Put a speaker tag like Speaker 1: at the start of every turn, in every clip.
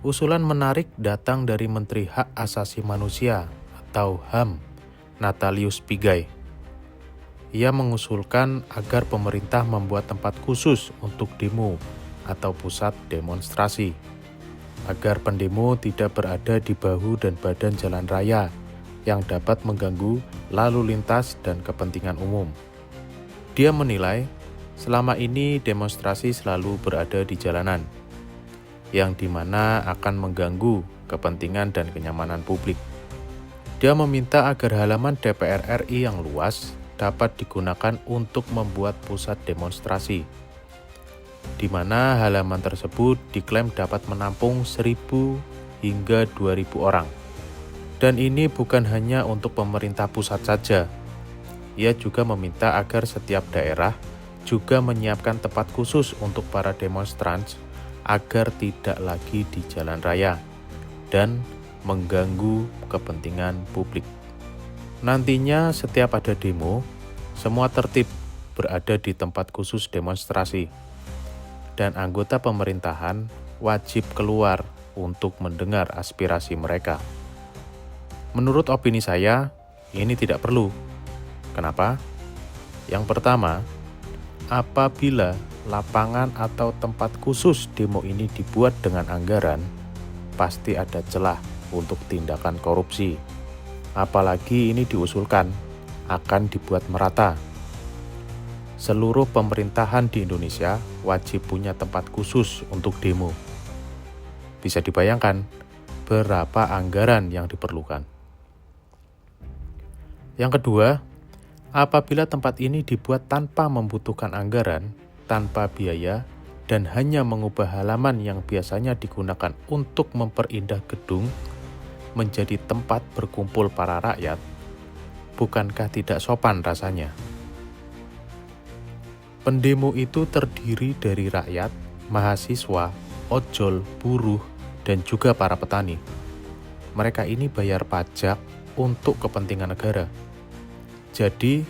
Speaker 1: Usulan menarik datang dari Menteri Hak Asasi Manusia atau HAM, Natalius Pigai. Ia mengusulkan agar pemerintah membuat tempat khusus untuk demo atau pusat demonstrasi, agar pendemo tidak berada di bahu dan badan jalan raya yang dapat mengganggu lalu lintas dan kepentingan umum. Dia menilai selama ini demonstrasi selalu berada di jalanan, yang dimana akan mengganggu kepentingan dan kenyamanan publik. Dia meminta agar halaman DPR RI yang luas dapat digunakan untuk membuat pusat demonstrasi, di mana halaman tersebut diklaim dapat menampung 1.000 hingga 2.000 orang. Dan ini bukan hanya untuk pemerintah pusat saja. Ia juga meminta agar setiap daerah juga menyiapkan tempat khusus untuk para demonstran agar tidak lagi di jalan raya dan mengganggu kepentingan publik. Nantinya setiap ada demo, semua tertib berada di tempat khusus demonstrasi, dan anggota pemerintahan wajib keluar untuk mendengar aspirasi mereka. Menurut opini saya, ini tidak perlu. Kenapa? Yang pertama, apabila lapangan atau tempat khusus demo ini dibuat dengan anggaran, pasti ada celah untuk tindakan korupsi. Apalagi ini diusulkan akan dibuat merata. Seluruh pemerintahan di Indonesia wajib punya tempat khusus untuk demo. Bisa dibayangkan berapa anggaran yang diperlukan. Yang kedua, apabila tempat ini dibuat tanpa membutuhkan anggaran, tanpa biaya, dan hanya mengubah halaman yang biasanya digunakan untuk memperindah gedung menjadi tempat berkumpul para rakyat, bukankah tidak sopan rasanya? Pendemo itu terdiri dari rakyat, mahasiswa, ojol, buruh, dan juga para petani. Mereka ini bayar pajak untuk kepentingan negara. Jadi,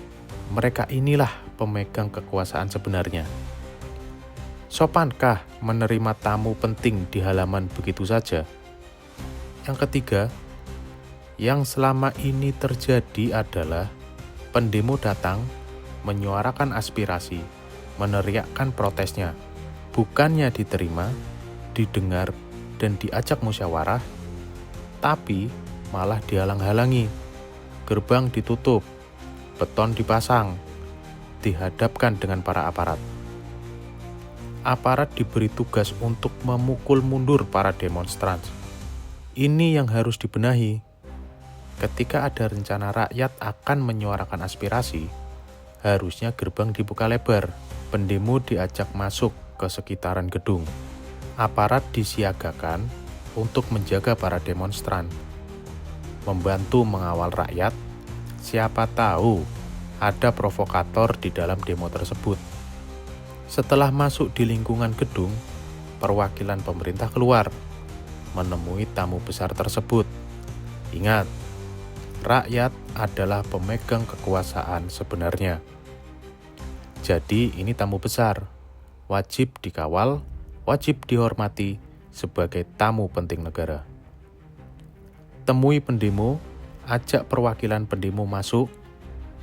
Speaker 1: mereka inilah pemegang kekuasaan sebenarnya. Sopankah menerima tamu penting di halaman begitu saja? Yang ketiga, yang selama ini terjadi adalah pendemo datang, menyuarakan aspirasi, meneriakkan protesnya, bukannya diterima, didengar, dan diajak musyawarah, tapi malah dihalang-halangi, gerbang ditutup, beton dipasang, dihadapkan dengan para aparat. Aparat diberi tugas untuk memukul mundur para demonstran. Ini yang harus dibenahi. Ketika ada rencana rakyat akan menyuarakan aspirasi, harusnya gerbang dibuka lebar, pendemo diajak masuk ke sekitaran gedung. Aparat disiagakan untuk menjaga para demonstran, membantu mengawal rakyat. Siapa tahu ada provokator di dalam demo tersebut. Setelah masuk di lingkungan gedung, perwakilan pemerintah keluar, menemui tamu besar tersebut. Ingat, rakyat adalah pemegang kekuasaan sebenarnya. Jadi ini tamu besar, wajib dikawal, wajib dihormati sebagai tamu penting negara. Temui pendemo, ajak perwakilan pendemo masuk,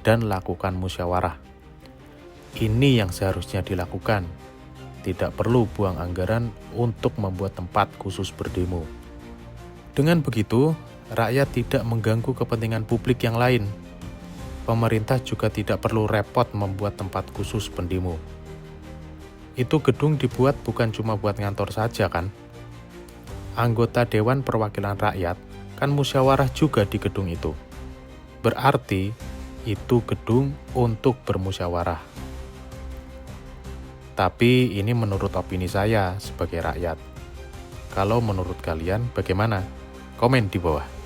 Speaker 1: dan lakukan musyawarah. Ini yang seharusnya dilakukan. Tidak perlu buang anggaran untuk membuat tempat khusus berdemo. Dengan begitu, rakyat tidak mengganggu kepentingan publik yang lain. Pemerintah juga tidak perlu repot membuat tempat khusus pendemo. Itu gedung dibuat bukan cuma buat ngantor saja kan? Anggota Dewan Perwakilan Rakyat kan musyawarah juga di gedung itu. Berarti itu gedung untuk bermusyawarah. Tapi ini menurut opini saya sebagai rakyat. Kalau menurut kalian bagaimana? Komen di bawah.